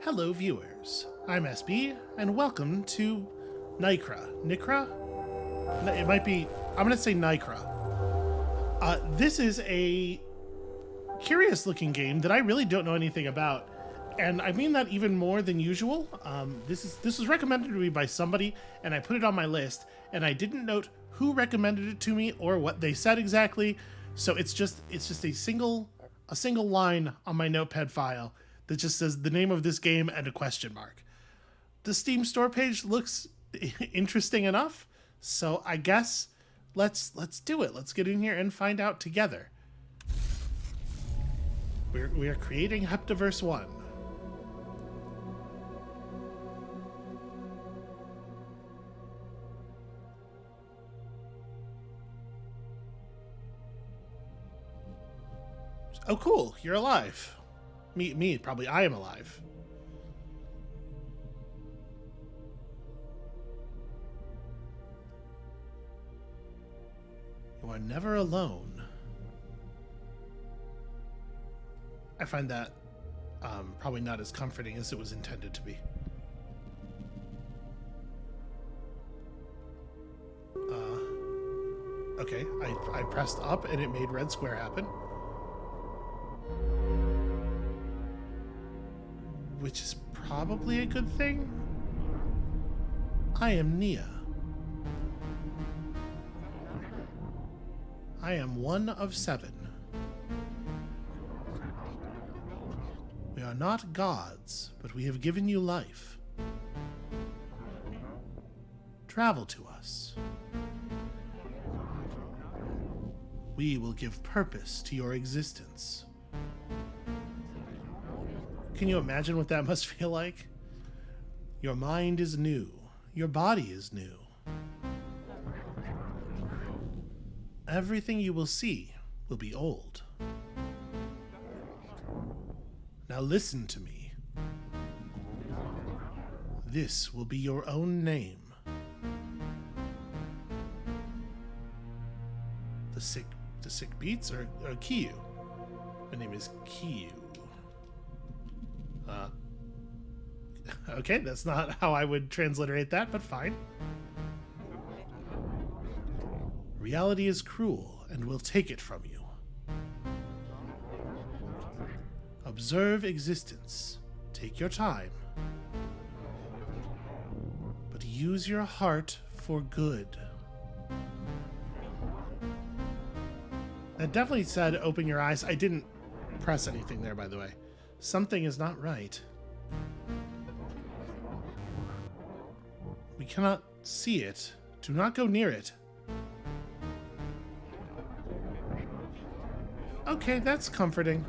Hello, viewers. I'm SB, and welcome to NYKRA. NYKRA? It might be. I'm gonna say NYKRA. This is a curious-looking game that I really don't know anything about, and I mean that even more than usual. This was recommended to me by somebody, and I put it on my list, and I didn't note who recommended it to me or what they said exactly. So it's just a single line on my notepad file that just says the name of this game and a question mark. The Steam store page looks interesting enough, so I guess let's do it. Let's get in here and find out together. We are creating Heptaverse 1. Oh, cool. You're alive. Me, probably I am alive. You are never alone. I find that probably not as comforting as it was intended to be. Okay, I pressed up and it made red square happen. Which is probably a good thing. I am Nia. I am one of 7. We are not gods, but we have given you life. Travel to us. We will give purpose to your existence. Can you imagine what that must feel like? Your mind is new. Your body is new. Everything you will see will be old. Now listen to me. This will be your own name. The sick beats or Kiyu? My name is Kiyu. Okay, that's not how I would transliterate that, but fine. Reality is cruel and will take it from you. Observe existence. Take your time. But use your heart for good. That definitely said open your eyes. I didn't press anything there, by the way. Something is not right. We cannot see it. Do not go near it. Okay, that's comforting.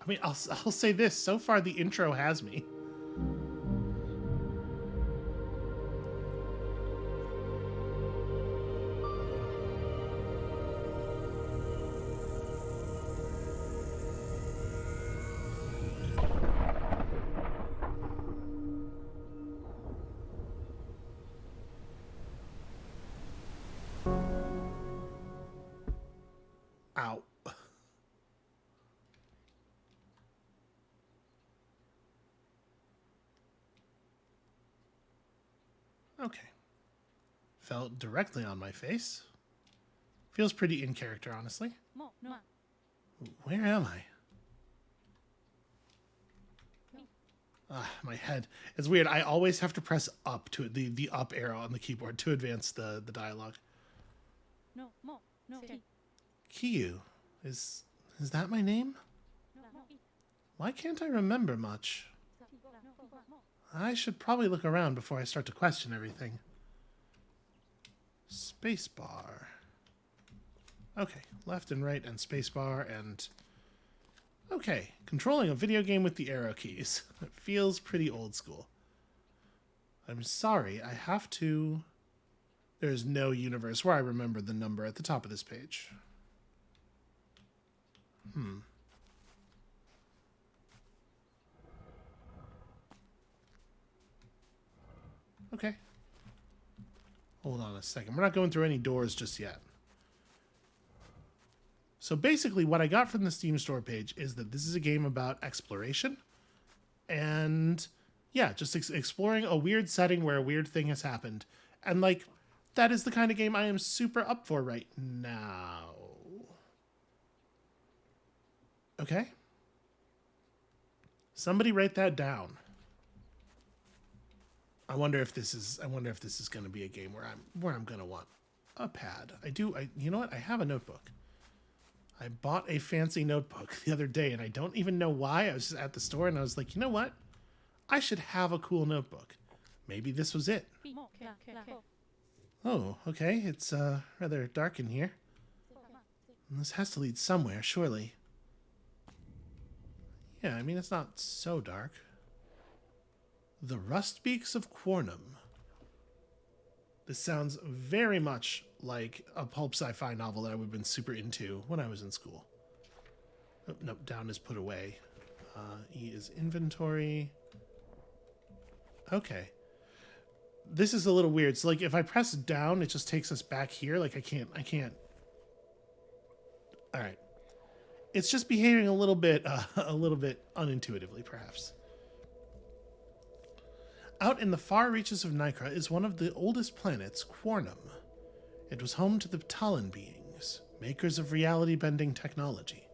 I mean, I'll say this. So far, the intro has me. Ow. Okay. Fell directly on my face. Feels pretty in character, honestly. Where am I? My head. It's weird. I always have to press up to the up arrow on the keyboard to advance the dialogue. Kiyu. Is that my name? Why can't I remember much? I should probably look around before I start to question everything. Spacebar. Okay, left and right and spacebar and... Okay, controlling a video game with the arrow keys. It feels pretty old school. I'm sorry, I have to... There's no universe where I remember the number at the top of this page. Okay. Hold on a second. We're not going through any doors just yet. So basically what I got from the Steam store page is that this is a game about exploration and yeah, just exploring a weird setting where a weird thing has happened. And like, that is the kind of game I am super up for right now. Okay. Somebody write that down. I wonder if this is going to be a game where I'm going to want a pad. You know what? I have a notebook. I bought a fancy notebook the other day and I don't even know why. I was just at the store and I was like, you know what? I should have a cool notebook. Maybe this was it. Oh, okay. It's rather dark in here. And this has to lead somewhere, surely. Yeah, I mean, it's not so dark. The Rustbeaks of Quarnum. This sounds very much like a pulp sci-fi novel that I would have been super into when I was in school. Oh, nope, down is put away. E is inventory. Okay. This is a little weird. So, like, if I press down, it just takes us back here. Like, I can't. All right. It's just behaving a little bit unintuitively, perhaps. Out in the far reaches of NYKRA is one of the oldest planets, Quarnum. It was home to the Talon beings, makers of reality-bending technology.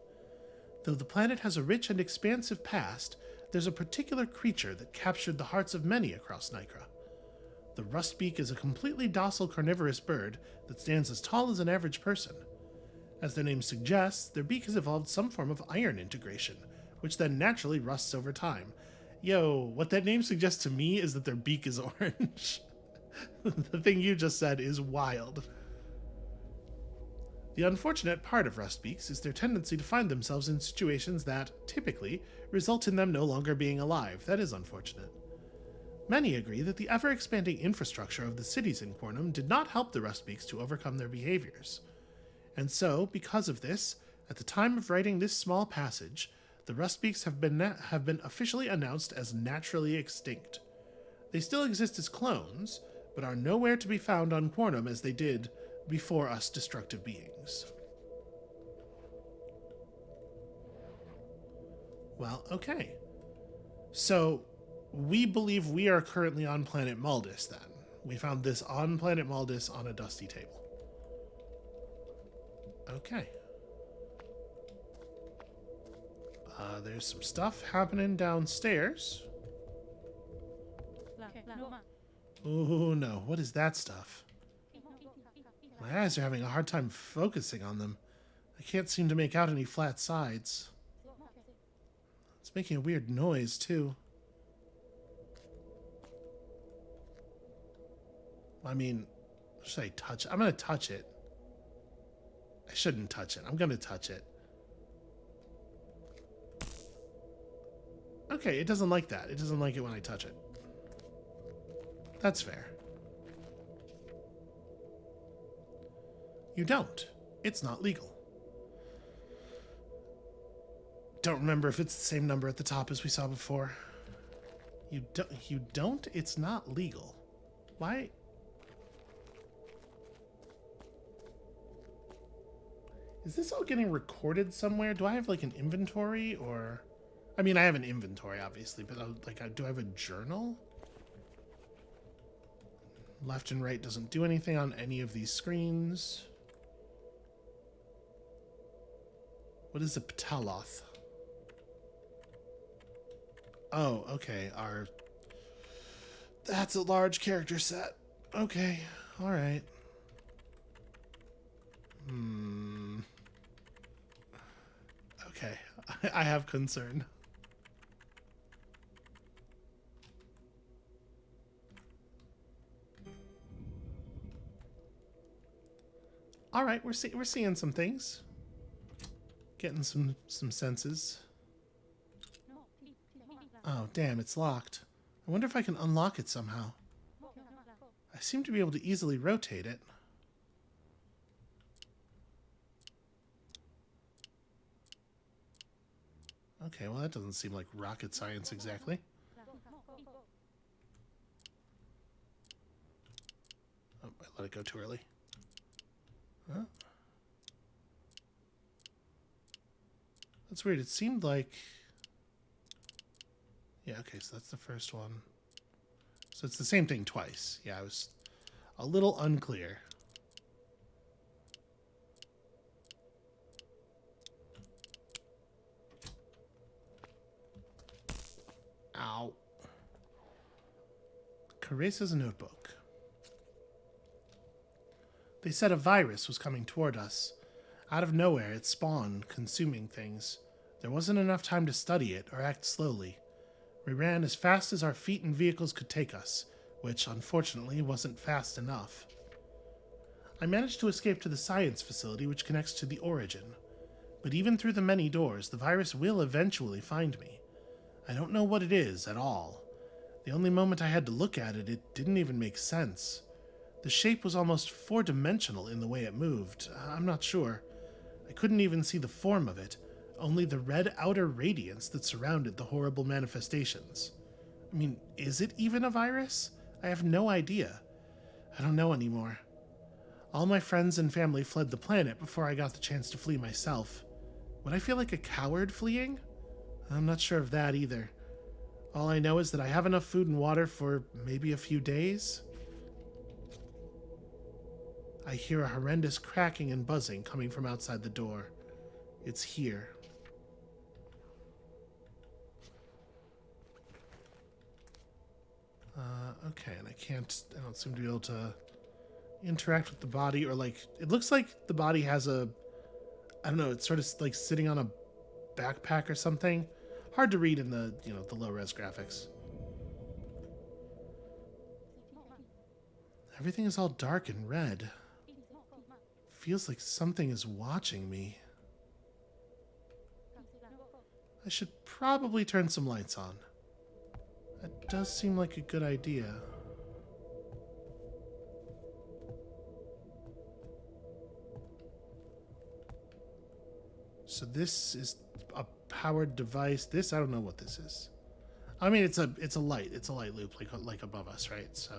Though the planet has a rich and expansive past, there's a particular creature that captured the hearts of many across NYKRA. The Rustbeak is a completely docile carnivorous bird that stands as tall as an average person. As their name suggests, their beak has evolved some form of iron integration, which then naturally rusts over time. Yo, what that name suggests to me is that their beak is orange. The thing you just said is wild. The unfortunate part of Rustbeaks is their tendency to find themselves in situations that, typically, result in them no longer being alive. That is unfortunate. Many agree that the ever-expanding infrastructure of the cities in Quarnum did not help the Rustbeaks to overcome their behaviors. And so, because of this, at the time of writing this small passage, the Rustbeaks have been officially announced as naturally extinct. They still exist as clones, but are nowhere to be found on Quarnum as they did before us destructive beings. Well, okay. So, we believe we are currently on planet Maldus, then. We found this on planet Maldus on a dusty table. Okay. There's some stuff happening downstairs. Oh no, what is that stuff? My eyes are having a hard time focusing on them. I can't seem to make out any flat sides. It's making a weird noise, too. I mean, should I touch it? I'm going to touch it. I shouldn't touch it. I'm going to touch it. Okay, it doesn't like that. It doesn't like it when I touch it. That's fair. You don't. It's not legal. Don't remember if it's the same number at the top as we saw before. You don't? It's not legal. Why? Is this all getting recorded somewhere? Do I have like an inventory or... I mean, I have an inventory, obviously, but do I have a journal? Left and right doesn't do anything on any of these screens. What is a Ptaloth? Oh, okay. That's a large character set. Okay, alright. Okay, I have concern. Alright, we're seeing some things. Getting some senses. Oh, damn, it's locked. I wonder if I can unlock it somehow. I seem to be able to easily rotate it. Okay, well that doesn't seem like rocket science exactly. Oh, I let it go too early. Huh? That's weird. It seemed like... Yeah, okay, so that's the first one. So it's the same thing twice. Yeah, I was a little unclear. Ow. Caresa's notebook. They said a virus was coming toward us. Out of nowhere, it spawned, consuming things. There wasn't enough time to study it or act slowly. We ran as fast as our feet and vehicles could take us, which, unfortunately, wasn't fast enough. I managed to escape to the science facility which connects to the origin. But even through the many doors, the virus will eventually find me. I don't know what it is at all. The only moment I had to look at it, it didn't even make sense. The shape was almost four-dimensional in the way it moved. I'm not sure. I couldn't even see the form of it, only the red outer radiance that surrounded the horrible manifestations. I mean, is it even a virus? I have no idea. I don't know anymore. All my friends and family fled the planet before I got the chance to flee myself. Would I feel like a coward fleeing? I'm not sure of that either. All I know is that I have enough food and water for maybe a few days. I hear a horrendous cracking and buzzing coming from outside the door. It's here. Okay, and I don't seem to be able to interact with the body, or like, it looks like the body has a, I don't know, it's sort of like sitting on a backpack or something. Hard to read in the, the low-res graphics. Everything is all dark and red. Feels like something is watching me. I should probably turn some lights on. That does seem like a good idea. So this is a powered device. This, I don't know what this is. I mean, it's a light. It's a light loop like above us, right? So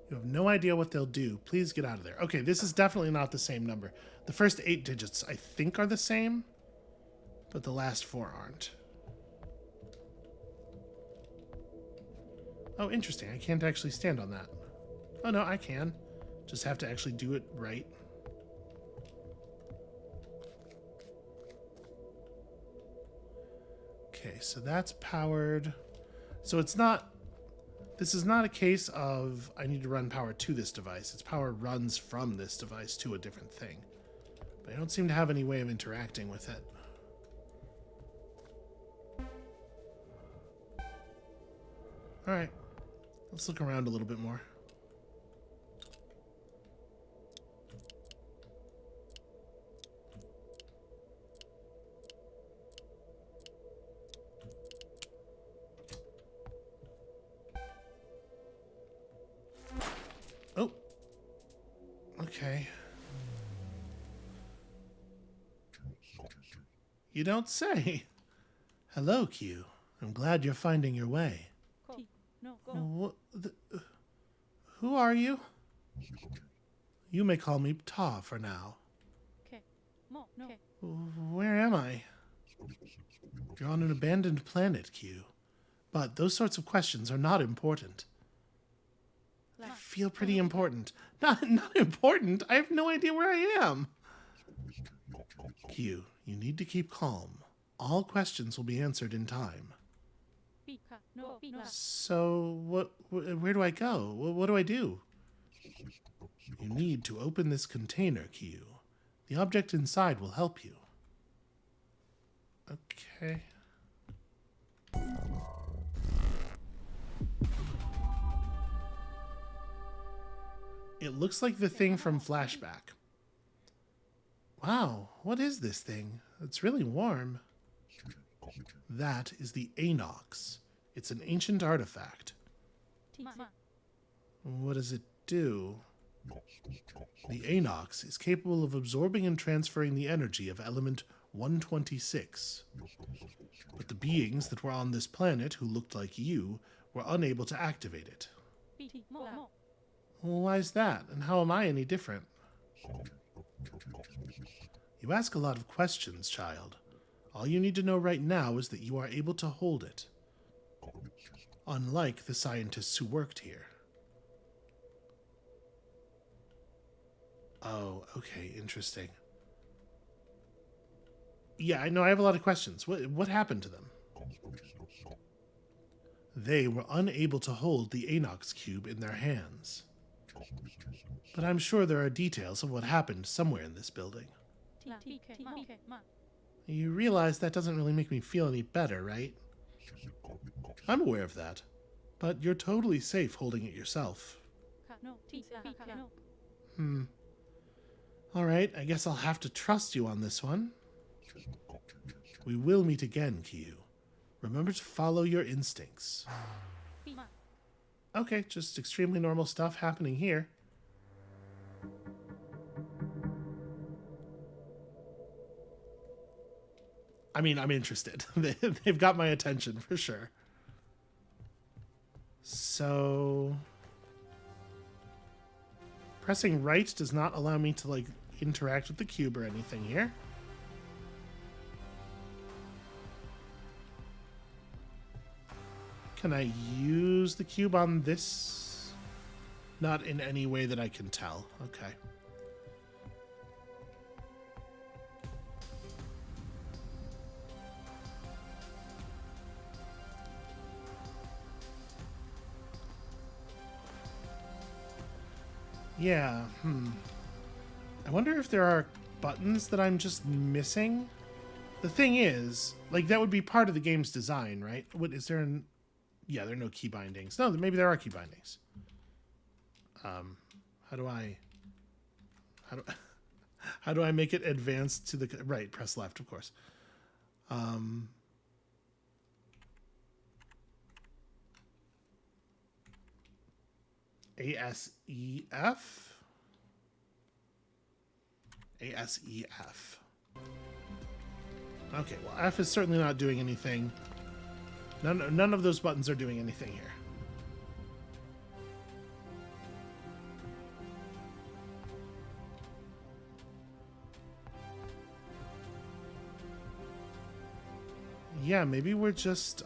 you have no idea what they'll do. Please get out of there. Okay, this is definitely not the same number. The first 8 digits, I think, are the same, but the last 4 aren't. Oh, interesting. I can't actually stand on that. Oh, no, I can. Just have to actually do it right. Okay, so that's powered. So it's not... This is not a case of I need to run power to this device. Its power runs from this device to a different thing. But I don't seem to have any way of interacting with it. Alright. Let's look around a little bit more. Oh. Okay. You don't say. Hello, Q. I'm glad you're finding your way. Who are you? You may call me Ta for now. Where am I? You're on an abandoned planet, Q. But those sorts of questions are not important. I feel pretty important. Not important? I have no idea where I am. Q, you need to keep calm. All questions will be answered in time. So, where do I go? What do I do? You need to open this container, Q. The object inside will help you. Okay. It looks like the thing from Flashback. Wow, what is this thing? It's really warm. That is the Anox. It's an ancient artifact. What does it do? The Anox is capable of absorbing and transferring the energy of element 126. But the beings that were on this planet who looked like you were unable to activate it. Well, why is that? And how am I any different? You ask a lot of questions, child. All you need to know right now is that you are able to hold it. Unlike the scientists who worked here. Oh, okay, interesting. Yeah, I know I have a lot of questions. What happened to them? They were unable to hold the Anox cube in their hands. But I'm sure there are details of what happened somewhere in this building. You realize that doesn't really make me feel any better, right? I'm aware of that. But you're totally safe holding it yourself. Alright, I guess I'll have to trust you on this one. We will meet again, Kyu. Remember to follow your instincts. Okay, just extremely normal stuff happening here. I mean, I'm interested. They've got my attention for sure. So... pressing right does not allow me to, like, interact with the cube or anything here. Can I use the cube on this? Not in any way that I can tell. Okay. Yeah, I wonder if there are buttons that I'm just missing. The thing is, like, that would be part of the game's design, right? What is there an... Yeah, there are no key bindings. No, maybe there are key bindings. How do I how do I make it advance to the right? Press left, of course. ASEF. ASEF. Okay, well, F is certainly not doing anything. None of those buttons are doing anything here. Yeah, maybe we're just,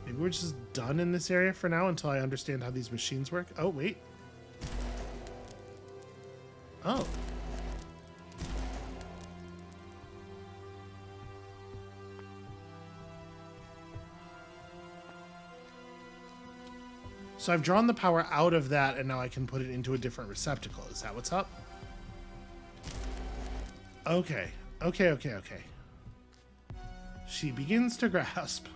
maybe we're just done in this area for now until I understand how these machines work. Oh, wait. Oh. So I've drawn the power out of that, and now I can put it into a different receptacle. Is that what's up? Okay. Okay. She begins to grasp.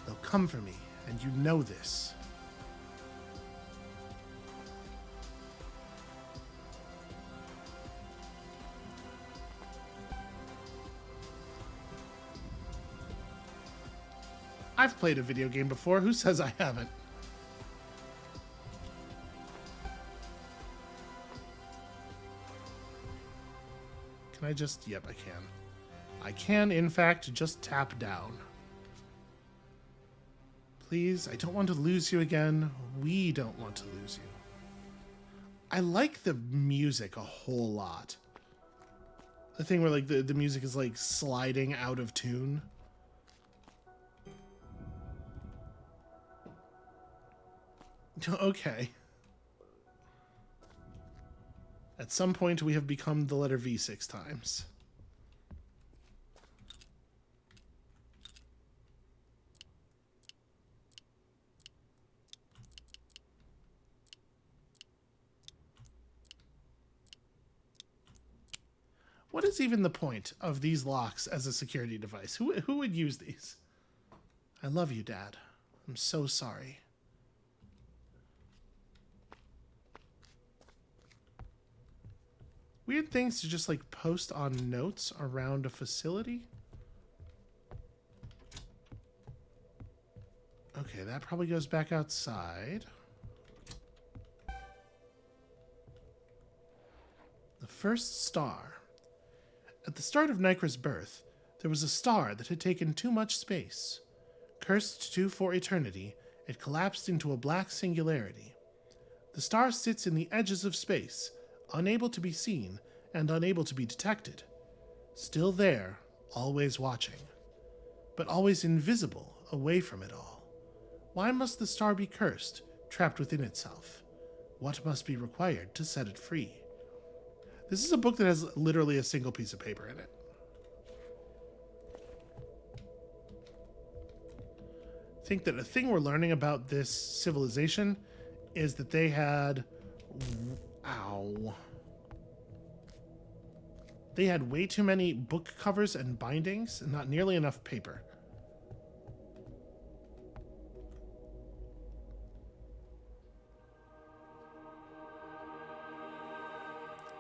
They'll come for me, and you know this. I've played a video game before. Who says I haven't? Can I just... Yep, I can. I can, in fact, just tap down. Please, I don't want to lose you again. We don't want to lose you. I like the music a whole lot. The thing where, like, the music is, like, sliding out of tune. Okay. At some point, we have become the letter V 6 times. What is even the point of these locks as a security device? Who would use these? I love you, Dad. I'm so sorry. Weird things to just, like, post on notes around a facility. Okay, that probably goes back outside. The first star. At the start of NYKRA's birth, there was a star that had taken too much space. Cursed to for eternity, it collapsed into a black singularity. The The star sits in the edges of space, unable to be seen and unable to be detected. Still there, always watching, but always invisible away from it all. Why must the star be cursed, trapped within itself? What must be required to set it free? This is a book that has literally a single piece of paper in it. I think that a thing we're learning about this civilization is that they had... Ow. They had way too many book covers and bindings and not nearly enough paper.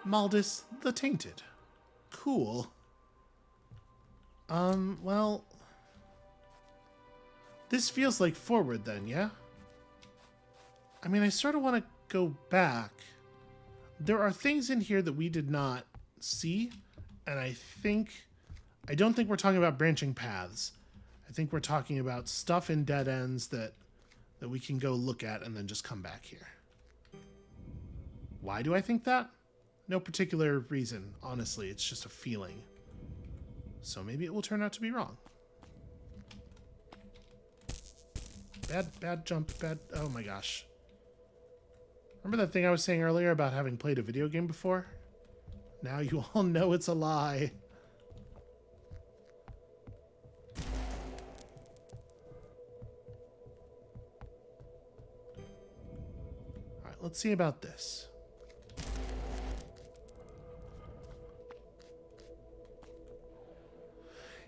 Maldus the Tainted. Cool. Well... This feels like forward then, yeah? I mean, I sort of want to go back. There are things in here that we did not see, and I don't think we're talking about branching paths. I think we're talking about stuff in dead ends that we can go look at and then just come back here. Why do I think that? No particular reason, honestly. It's just a feeling. So maybe it will turn out to be wrong. Bad jump, oh my gosh. Remember that thing I was saying earlier about having played a video game before? Now you all know it's a lie. Alright, let's see about this.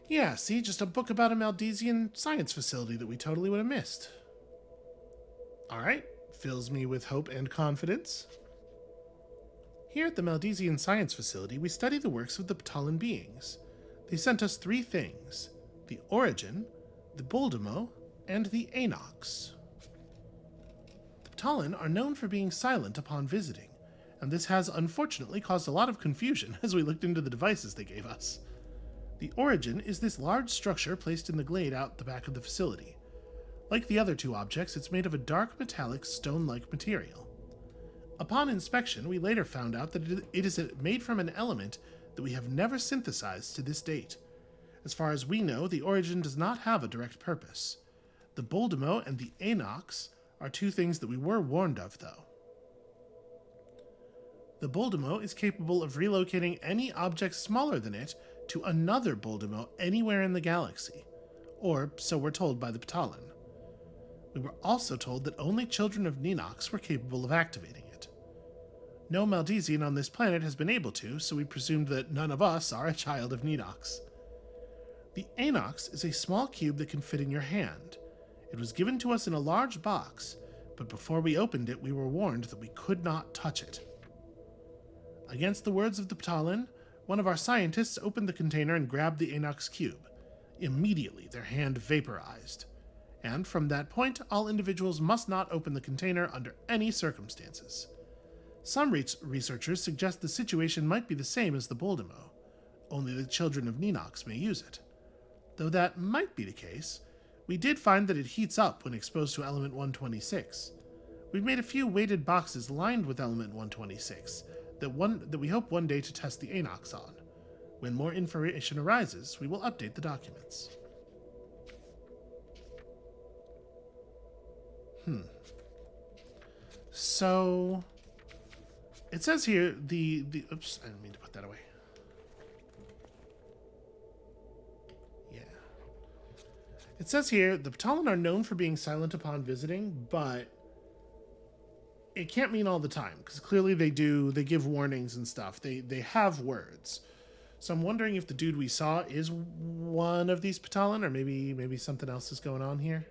Yeah, see, just a book about a Maldesian science facility that we totally would have missed. Alright, fills me with hope and confidence. Here at the Maldesian Science Facility, we study the works of the Ptalan beings. They sent us 3 things: the Origin, the Boldemo, and the Anox. The Ptalan are known for being silent upon visiting, and this has unfortunately caused a lot of confusion as we looked into the devices they gave us. The Origin is this large structure placed in the glade out the back of the facility. Like the other 2 objects, it's made of a dark metallic stone-like material. Upon inspection, we later found out that it is made from an element that we have never synthesized to this date. As far as we know, the Origin does not have a direct purpose. The Boldemo and the Anox are 2 things that we were warned of, though. The Boldemo is capable of relocating any object smaller than it to another Boldemo anywhere in the galaxy, or so we're told by the Ptalan. We were also told that only children of Ninox were capable of activating it. No Maldesian on this planet has been able to, so we presumed that none of us are a child of Ninox. The Anox is a small cube that can fit in your hand. It was given to us in a large box, but before we opened it, we were warned that we could not touch it. Against the words of the Ptalan, one of our scientists opened the container and grabbed the Anox cube. Immediately, their hand vaporized. And from that point, all individuals must not open the container under any circumstances. Some researchers suggest the situation might be the same as the Boldemo. Only the children of Ninox may use it. Though that might be the case, we did find that it heats up when exposed to element 126. We've made a few weighted boxes lined with element 126 that we hope one day to test the Anox on. When more information arises, we will update the documents. So, it says here oops, I didn't mean to put that away. Yeah. It says here, the Ptalan are known for being silent upon visiting, but it can't mean all the time, because clearly they give warnings and stuff. They have words. So I'm wondering if the dude we saw is one of these Ptalan, or maybe something else is going on here.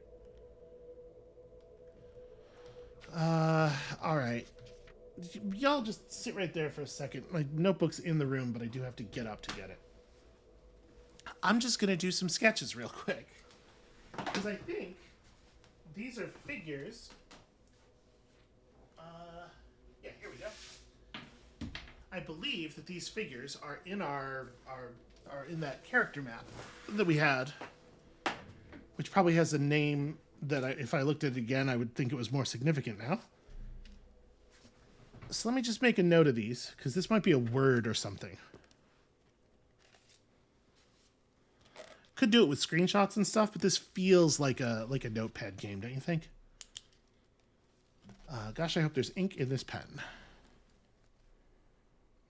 Alright. Y'all just sit right there for a second. My notebook's in the room, but I do have to get up to get it. I'm just going to do some sketches real quick. Because I think these are figures. Yeah, here we go. I believe that these figures are in are in that character map that we had, which probably has a name that if I looked at it again, I would think it was more significant now. So let me just make a note of these, because this might be a word or something. Could do it with screenshots and stuff, but this feels like a notepad game, don't you think? Gosh, I hope there's ink in this pen.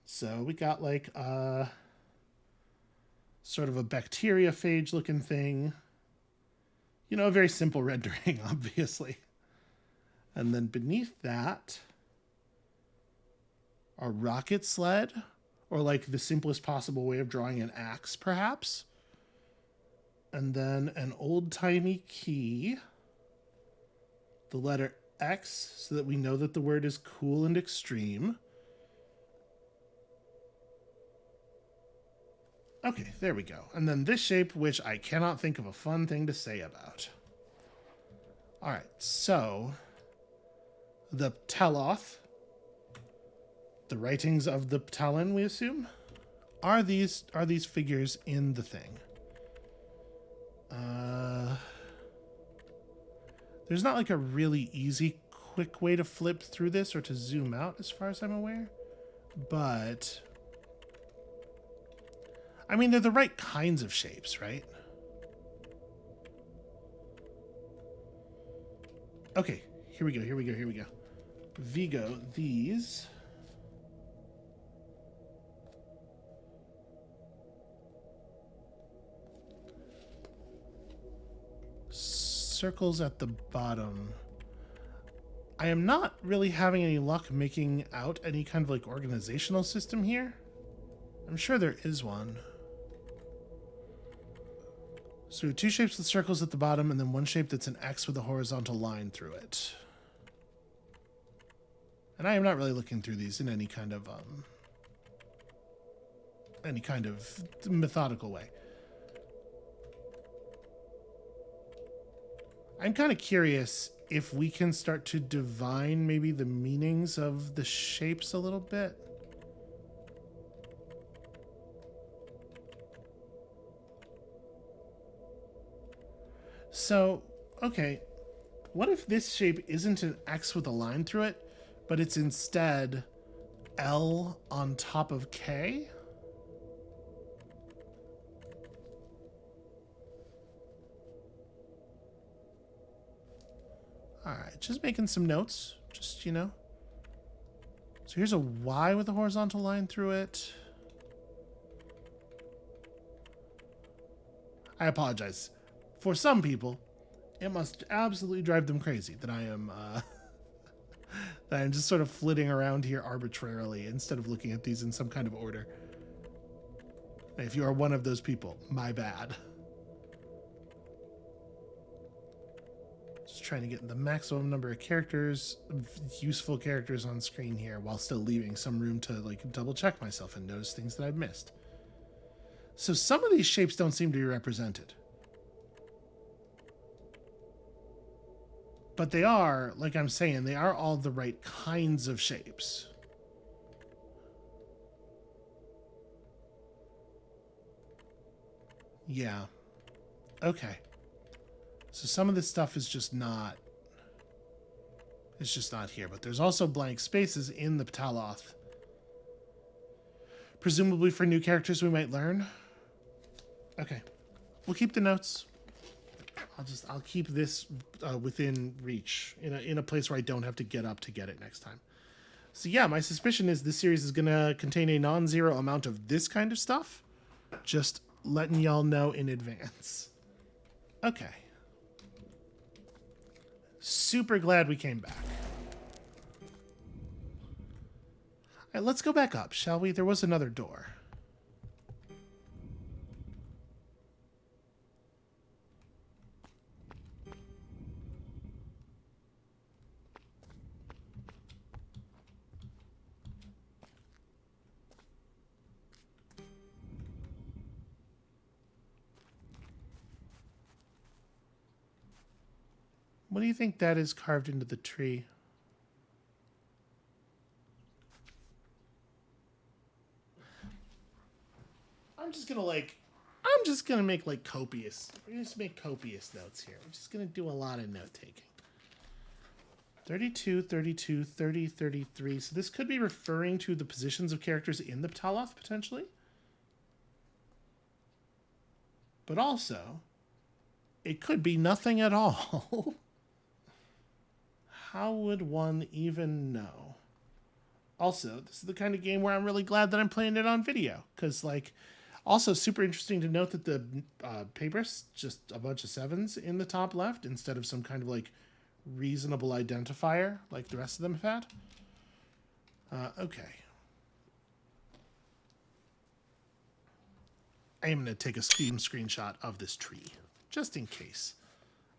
So we got like sort of a bacteriophage looking thing. You know, a very simple rendering, obviously. And then beneath that, a rocket sled, or like the simplest possible way of drawing an axe, perhaps. And then an old-timey key, the letter X, so that we know that the word is cool and extreme. Okay, there we go. And then this shape, which I cannot think of a fun thing to say about. All right, so the Teloth, the writings of the Talon, we assume, are these figures in the thing. There's not like a really easy, quick way to flip through this or to zoom out, as far as I'm aware. But I mean, they're the right kinds of shapes, right? Okay, here we go. Vigo, these. Circles at the bottom. I am not really having any luck making out any kind of like organizational system here. I'm sure there is one. So we have two shapes with circles at the bottom and then one shape that's an X with a horizontal line through it. And I am not really looking through these in any kind of methodical way. I'm kind of curious if we can start to divine maybe the meanings of the shapes a little bit. So, okay, what if this shape isn't an X with a line through it, but it's instead L on top of K? All right, just making some notes, just, you know. So here's a Y with a horizontal line through it. I apologize. For some people, it must absolutely drive them crazy that I am that I'm just sort of flitting around here arbitrarily instead of looking at these in some kind of order. If you are one of those people, my bad. Just trying to get the maximum number of characters, useful characters on screen here, while still leaving some room to like double check myself and notice things that I've missed. So some of these shapes don't seem to be represented. But they are, like I'm saying, they are all the right kinds of shapes. Yeah. Okay. So some of this stuff is just not... It's just not here. But there's also blank spaces in the Ptaloth. Presumably for new characters we might learn. Okay. We'll keep the notes. I'll keep this within reach in a place where I don't have to get up to get it next time. So yeah, my suspicion is this series is gonna contain a non-zero amount of this kind of stuff. Just letting y'all know in advance. Okay. Super glad we came back. All right, let's go back up, shall we? There was another door. What do you think that is carved into the tree? I'm just gonna make like copious. We're gonna just make copious notes here. I'm just gonna do a lot of note taking. 32, 32, 30, 33. So this could be referring to the positions of characters in the Ptoloth, potentially. But also, it could be nothing at all. How would one even know? Also, this is the kind of game where I'm really glad that I'm playing it on video. Because, like, also super interesting to note that the paper's just a bunch of 7s in the top left instead of some kind of, like, reasonable identifier like the rest of them have had. Okay. I am going to take a Steam screenshot of this tree, just in case.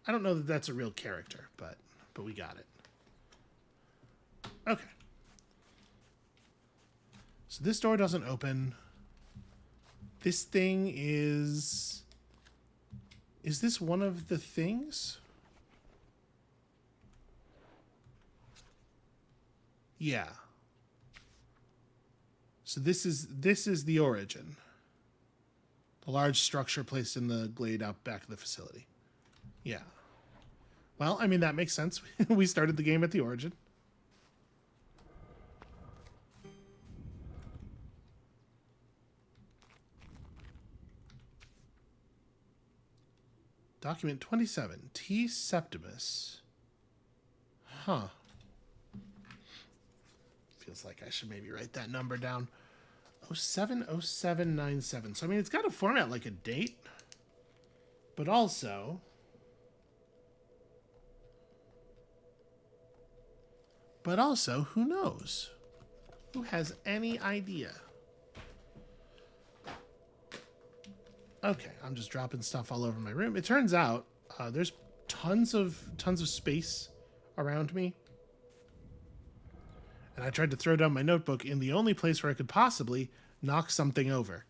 I don't know that that's a real character, but we got it. Okay. So this door doesn't open. This thing is... Is this one of the things? Yeah. So this is the origin. The large structure placed in the glade out back of the facility. Yeah. Well, I mean, that makes sense. We started the game at the origin. Document 27. T. Septimus. Huh. Feels like I should maybe write that number down. 070797. So, I mean, it's got a format like a date. But also... who knows? Who has any idea? Okay, I'm just dropping stuff all over my room. It turns out there's tons of space around me. And I tried to throw down my notebook in the only place where I could possibly knock something over.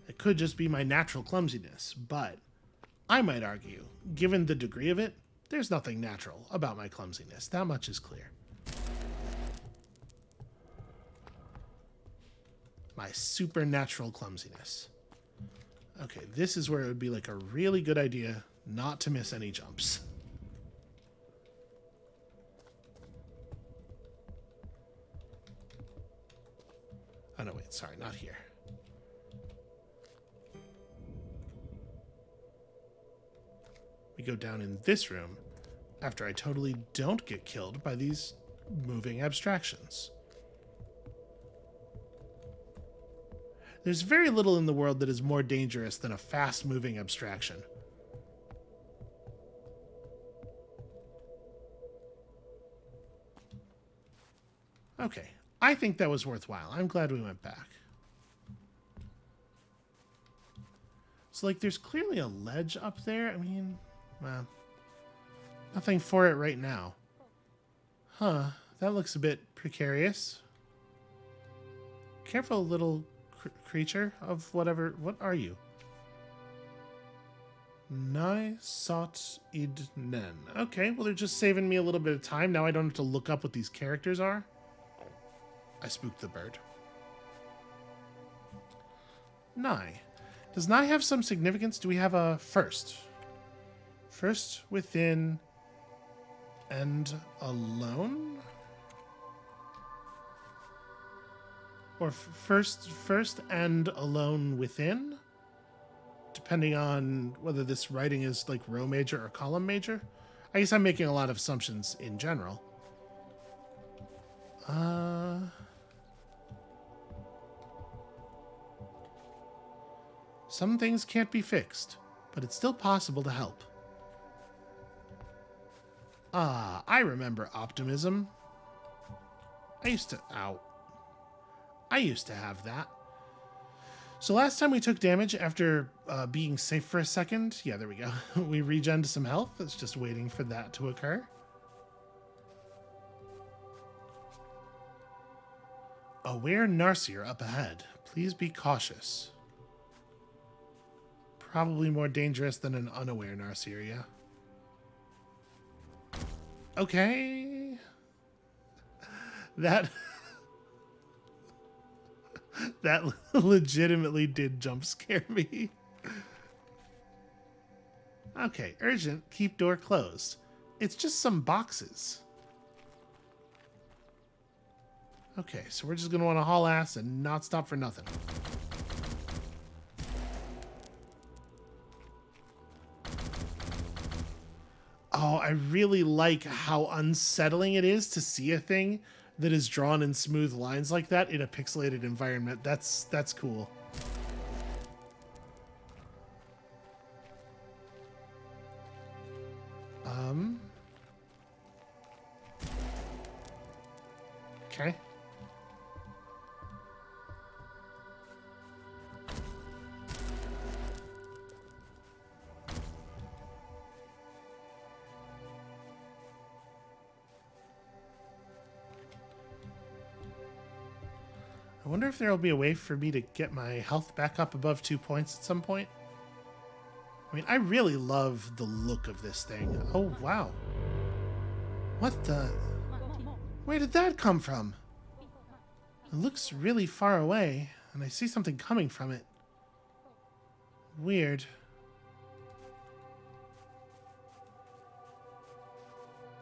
It could just be my natural clumsiness, but I might argue, given the degree of it, there's nothing natural about my clumsiness. That much is clear. My supernatural clumsiness. Okay, this is where it would be like a really good idea not to miss any jumps. Oh, no, wait, sorry, not here. We go down in this room after I totally don't get killed by these moving abstractions. There's very little in the world that is more dangerous than a fast-moving abstraction. Okay, I think that was worthwhile. I'm glad we went back. So, like, there's clearly a ledge up there. I mean, well, nothing for it right now. Huh, that looks a bit precarious. Careful, little creature of whatever. What are you? Nai Sot Id Nen. Okay, well, they're just saving me a little bit of time. Now I don't have to look up what these characters are. I spooked the bird. Nai. Does Nai have some significance? Do we have a first? First within and alone? Or first and alone within? Depending on whether this writing is like row major or column major. I guess I'm making a lot of assumptions in general. Some things can't be fixed, but it's still possible to help. Ah, I remember optimism. I used to have that. So last time we took damage after being safe for a second. Yeah, there we go. We regened some health. It's just waiting for that to occur. Aware Narsier up ahead. Please be cautious. Probably more dangerous than an unaware Narsier, yeah? Okay. That... That legitimately did jump scare me. Okay, urgent, keep door closed. It's just some boxes. Okay, so we're just gonna want to haul ass and not stop for nothing. Oh, I really like how unsettling it is to see a thing that is drawn in smooth lines like that in a pixelated environment. That's cool. Okay. I wonder if there will be a way for me to get my health back up above 2 points at some point. I mean, I really love the look of this thing. Oh, wow. What the... Where did that come from? It looks really far away, and I see something coming from it. Weird.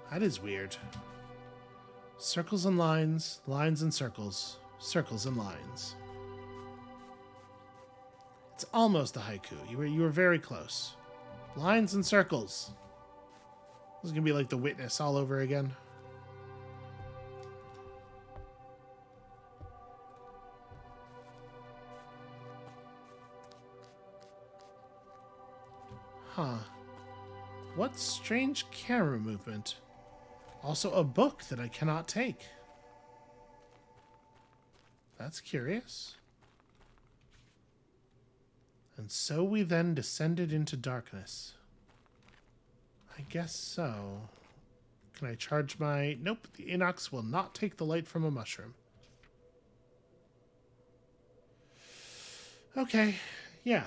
That is weird. Circles and lines, lines and circles, circles and lines. It's almost a haiku. You were very close. Lines and circles. This is gonna be like The Witness all over again. Huh. What strange camera movement. Also a book that I cannot take. That's curious. And so we then descended into darkness. I guess so. Can I charge my... Nope, the Inox will not take the light from a mushroom. Okay, yeah.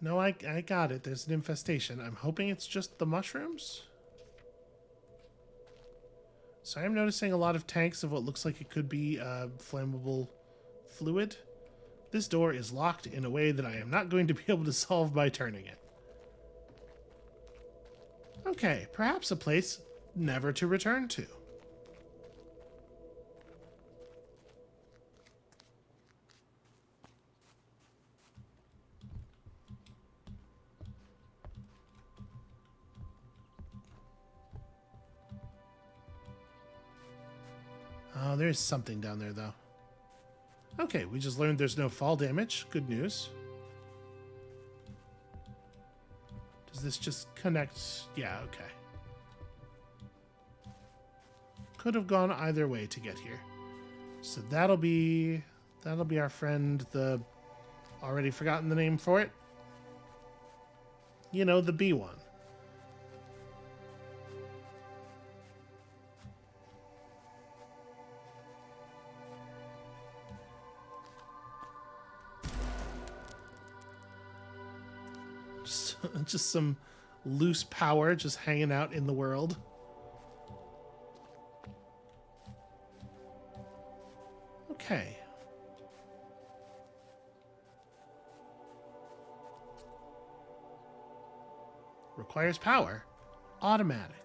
No, I got it. There's an infestation. I'm hoping it's just the mushrooms. So I'm noticing a lot of tanks of what looks like it could be flammable fluid. This door is locked in a way that I am not going to be able to solve by turning it. Okay, perhaps a place never to return to. Oh, there's something down there, though. Okay, we just learned there's no fall damage. Good news. Does this just connect? Yeah, okay. Could have gone either way to get here. So that'll be our friend, the already forgotten the name for it. You know, the B one. Just some loose power just hanging out in the world. Okay. Requires power. Automatic.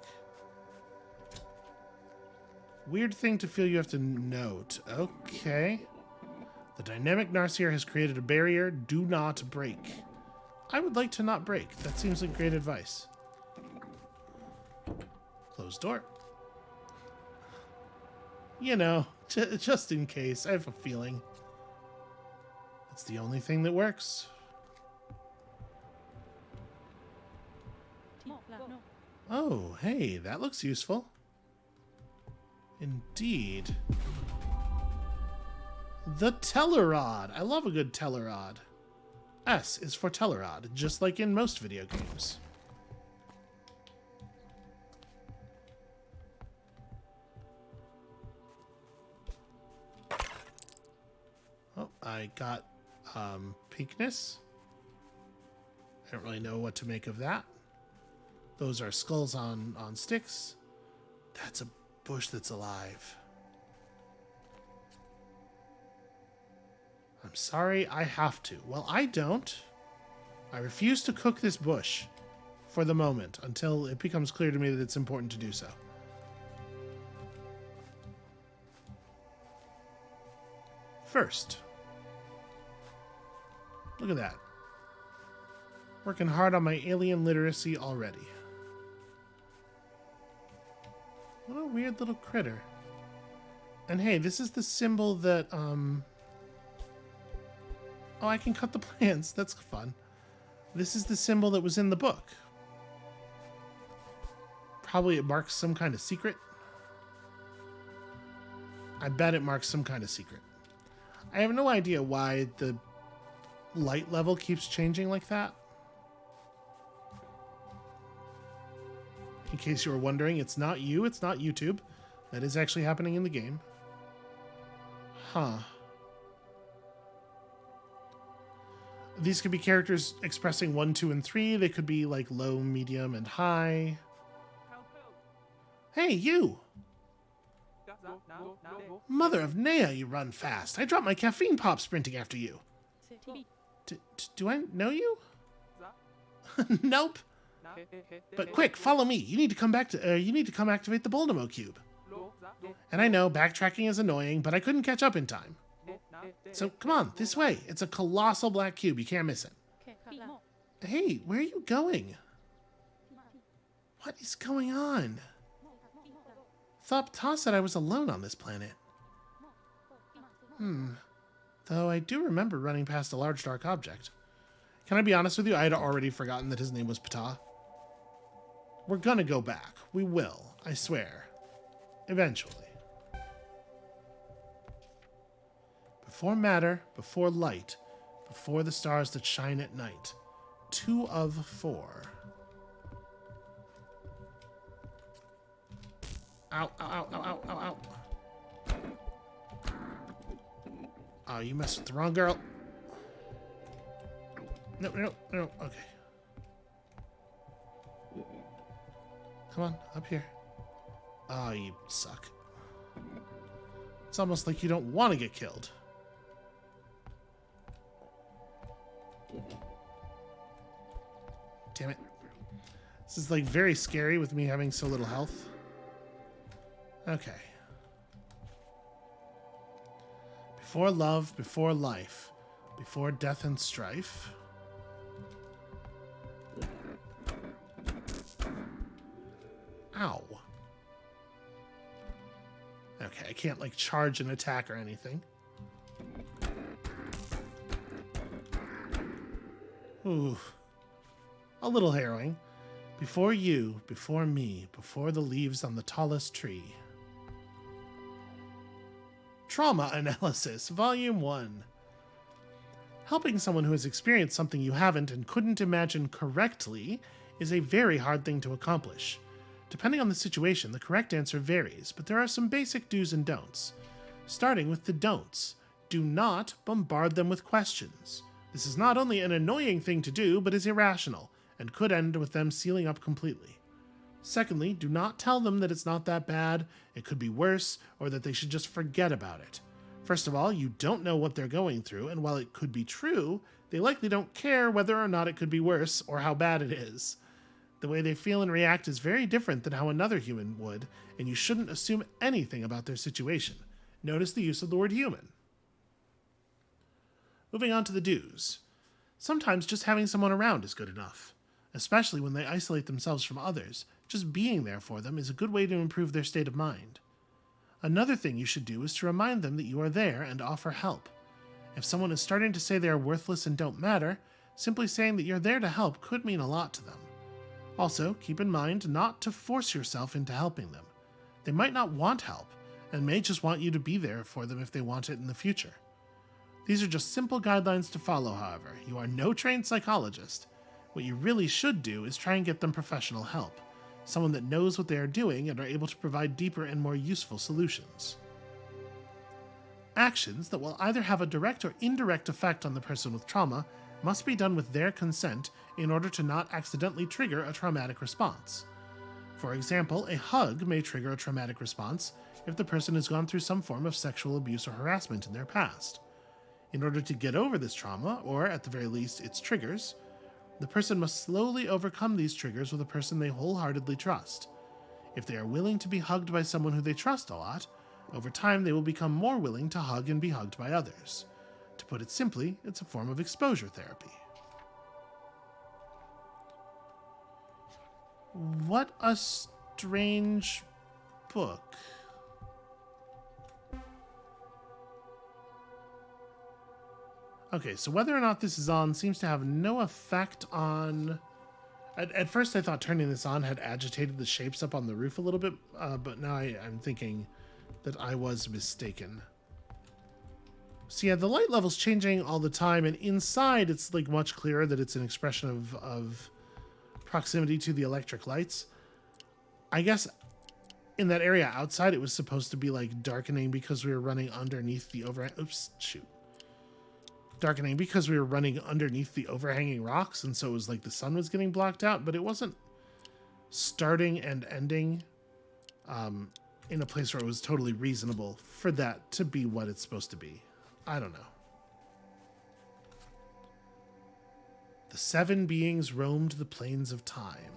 Weird thing to feel you have to note. Okay. The dynamic Narsier has created a barrier. Do not break. I would like to not break. That seems like great advice. Closed door. You know, just in case. I have a feeling. It's the only thing that works. Oh, hey, that looks useful. Indeed. The Tellerod. I love a good Tellerod. S is for Tellerod, just like in most video games. Oh, I got Peakness. I don't really know what to make of that. Those are skulls on sticks. That's a bush that's alive. I'm sorry, I have to. Well, I don't. I refuse to cook this bush for the moment until it becomes clear to me that it's important to do so. First, look at that. Working hard on my alien literacy already. What a weird little critter. And hey, this is the symbol that, oh, I can cut the plants. That's fun. This is the symbol that was in the book. Probably it marks some kind of secret. I bet it marks some kind of secret. I have no idea why the light level keeps changing like that. In case you were wondering, it's not you, it's not YouTube. That is actually happening in the game. Huh. These could be characters expressing 1, 2, and 3. They could be like low, medium, and high. Hey, you! Mother of Nea, you run fast. I dropped my caffeine pop sprinting after you. Do I know you? Nope. But quick, follow me. You need to come back to. You need to come activate the Boldemo cube. And I know backtracking is annoying, but I couldn't catch up in time. So come on, this way. It's a colossal black cube. You can't miss it. Hey, where are you going? What is going on? Thought Ta said I was alone on this planet. Though I do remember running past a large dark object. Can I be honest with you? I had already forgotten that his name was Ptah. We're gonna go back. We will. I swear. Eventually. Before matter, before light, before the stars that shine at night. 2 of 4. Ow, ow, ow, ow, ow, ow, ow. Oh, you messed with the wrong girl. No, no, no, okay. Come on, up here. Oh, you suck. It's almost like you don't want to get killed. Damn it. This is like very scary with me having so little health. Okay. Before love, before life, before death and strife. Ow. Okay, I can't like charge an attack or anything. Ooh. A little harrowing. Before you, before me, before the leaves on the tallest tree. Trauma Analysis, Volume 1. Helping someone who has experienced something you haven't and couldn't imagine correctly is a very hard thing to accomplish. Depending on the situation, the correct answer varies, but there are some basic do's and don'ts. Starting with the don'ts. Do not bombard them with questions. This is not only an annoying thing to do, but is irrational, and could end with them sealing up completely. Secondly, do not tell them that it's not that bad, it could be worse, or that they should just forget about it. First of all, you don't know what they're going through, and while it could be true, they likely don't care whether or not it could be worse, or how bad it is. The way they feel and react is very different than how another human would, and you shouldn't assume anything about their situation. Notice the use of the word human. Moving on to the do's. Sometimes just having someone around is good enough. Especially when they isolate themselves from others, just being there for them is a good way to improve their state of mind. Another thing you should do is to remind them that you are there and offer help. If someone is starting to say they are worthless and don't matter, simply saying that you're there to help could mean a lot to them. Also, keep in mind not to force yourself into helping them. They might not want help, and may just want you to be there for them if they want it in the future. These are just simple guidelines to follow, however. You are no trained psychologist. What you really should do is try and get them professional help, someone that knows what they are doing and are able to provide deeper and more useful solutions. Actions that will either have a direct or indirect effect on the person with trauma must be done with their consent in order to not accidentally trigger a traumatic response. For example, a hug may trigger a traumatic response if the person has gone through some form of sexual abuse or harassment in their past. In order to get over this trauma, or at the very least its triggers, the person must slowly overcome these triggers with a person they wholeheartedly trust. If they are willing to be hugged by someone who they trust a lot, over time they will become more willing to hug and be hugged by others. To put it simply, it's a form of exposure therapy. What a strange book. Okay, so whether or not this is on seems to have no effect on... At first I thought turning this on had agitated the shapes up on the roof a little bit, but now I'm thinking that I was mistaken. So yeah, the light level's changing all the time, and inside it's like much clearer that it's an expression of proximity to the electric lights. I guess in that area outside it was supposed to be like darkening because we were running underneath the darkening because we were running underneath the overhanging rocks, and so it was like the sun was getting blocked out, but it wasn't starting and ending in a place where it was totally reasonable for that to be what it's supposed to be. I don't know. The 7 beings roamed the plains of time.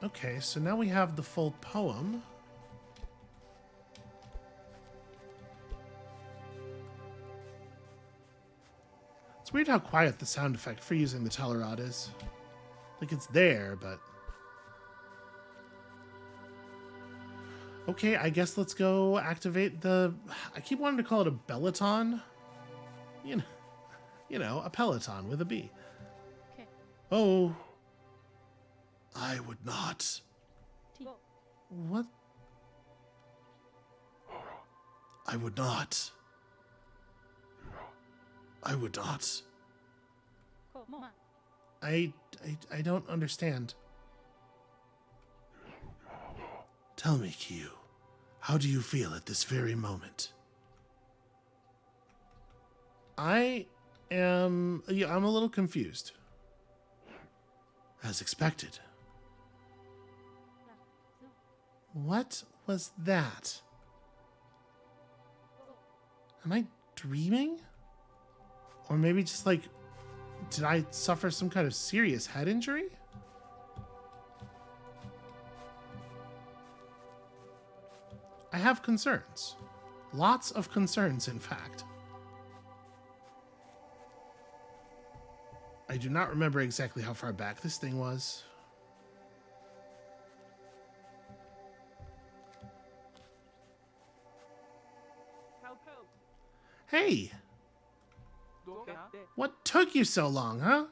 Okay, so now we have the full poem. It's weird how quiet the sound effect for using the telerod is. Like, it's there, but... Okay, I guess let's go activate the... I keep wanting to call it a Bellaton. You know, a Peloton with a B. Okay. Oh. I would not. What? I would not. I would not. I don't understand. Tell me, Kyu, how do you feel at this very moment? I'm a little confused. As expected. What was that? Am I dreaming? Or maybe just like, did I suffer some kind of serious head injury? I have concerns. Lots of concerns, in fact. I do not remember exactly how far back this thing was. Hey! What took you so long, huh?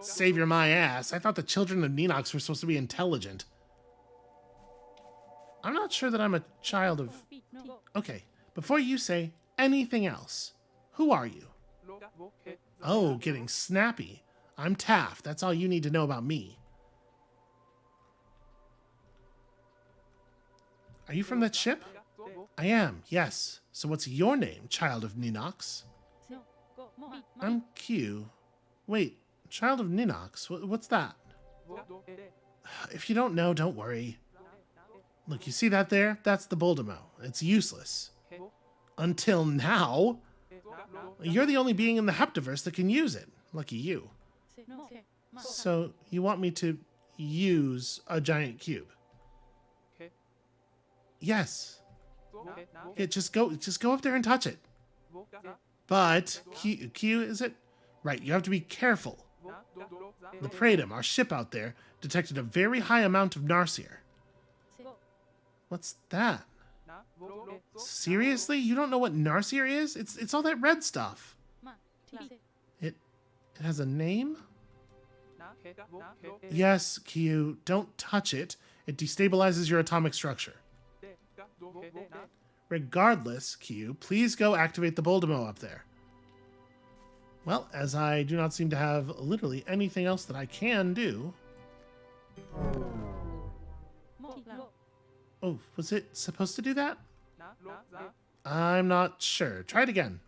Savior my ass. I thought the children of Ninox were supposed to be intelligent. I'm not sure that I'm a child of... Okay, before you say anything else, who are you? Oh, getting snappy. I'm Taft. That's all you need to know about me. Are you from that ship? I am, yes. So what's your name, child of Ninox? I'm Q. Wait, child of Ninox? What's that? If you don't know, don't worry. Look, you see that there? That's the Buldemo. It's useless. Until now. You're the only being in the Heptaverse that can use it. Lucky you. So, you want me to use a giant cube? Yes. Yeah, just go up there and touch it. But, Q, is it? Right, you have to be careful. The Praetum, our ship out there, detected a very high amount of Narsier. What's that? Seriously? You don't know what Narsier is? It's all that red stuff. It has a name? Yes, Q, don't touch it. It destabilizes your atomic structure. Regardless, Q, please go activate the Buldemo up there. Well, as I do not seem to have literally anything else that I can do... Oh, was it supposed to do that? I'm not sure. Try it again.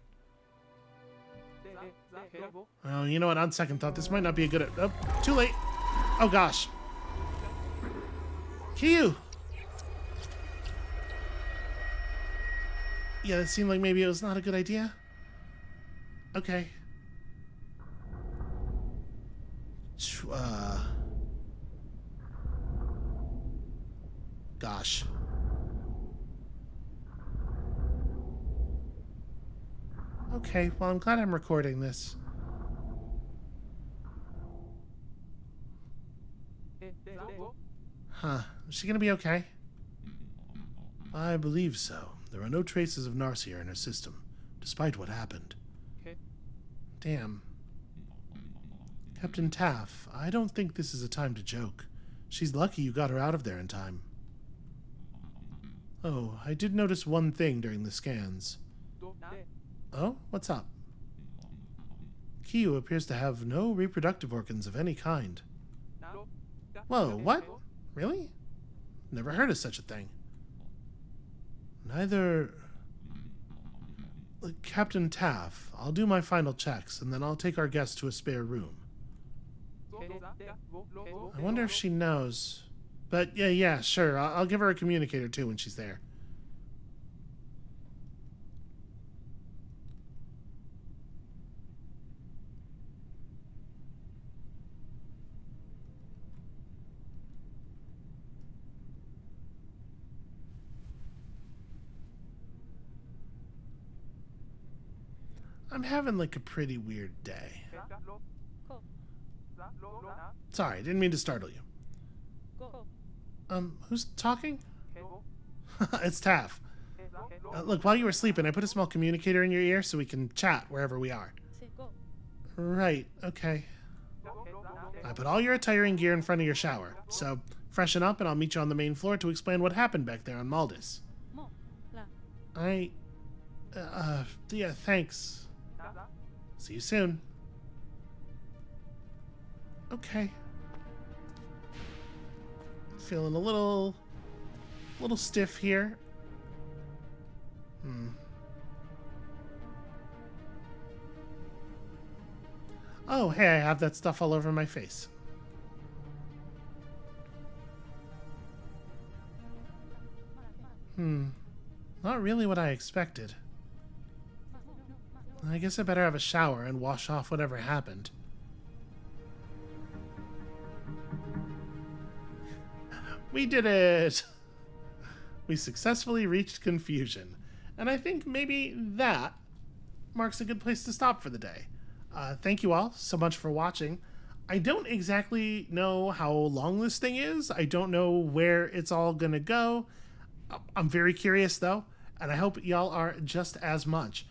Oh, you know what? On second thought, this might not be a good... Oh, too late. Oh, gosh. Kyu! Yeah, it seemed like maybe it was not a good idea. Okay. Gosh. Okay, well, I'm glad I'm recording this. Huh. Is she gonna be okay? I believe so. There are no traces of Narcia in her system, despite what happened. Damn. Captain Taff, I don't think this is a time to joke. She's lucky you got her out of there in time. Oh, I did notice one thing during the scans. Oh? What's up? Kyu appears to have no reproductive organs of any kind. Whoa, what? Really? Never heard of such a thing. Neither... Captain Taff, I'll do my final checks, and then I'll take our guest to a spare room. I wonder if she knows. But yeah, sure. I'll give her a communicator too when she's there. I'm having like a pretty weird day. Sorry, didn't mean to startle you. Who's talking? It's Taff. Look, while you were sleeping, I put a small communicator in your ear so we can chat wherever we are. Right, okay. I put all your attire and gear in front of your shower, so freshen up and I'll meet you on the main floor to explain what happened back there on Maldus. Yeah, thanks. See you soon. Okay. Feeling a little stiff here. Oh, hey, I have that stuff all over my face. Not really what I expected. I guess I better have a shower and wash off whatever happened. We did it! We successfully reached confusion. And I think maybe that marks a good place to stop for the day. Thank you all so much for watching. I don't exactly know how long this thing is. I don't know where it's all gonna go. I'm very curious though, and I hope y'all are just as much.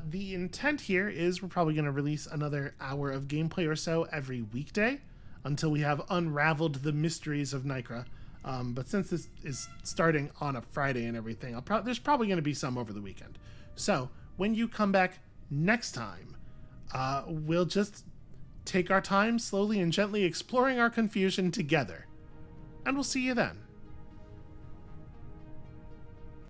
The intent here is we're probably going to release another hour of gameplay or so every weekday until we have unraveled the mysteries of NYKRA. But since this is starting on a Friday and everything, there's probably going to be some over the weekend. So when you come back next time, we'll just take our time slowly and gently exploring our confusion together. And we'll see you then.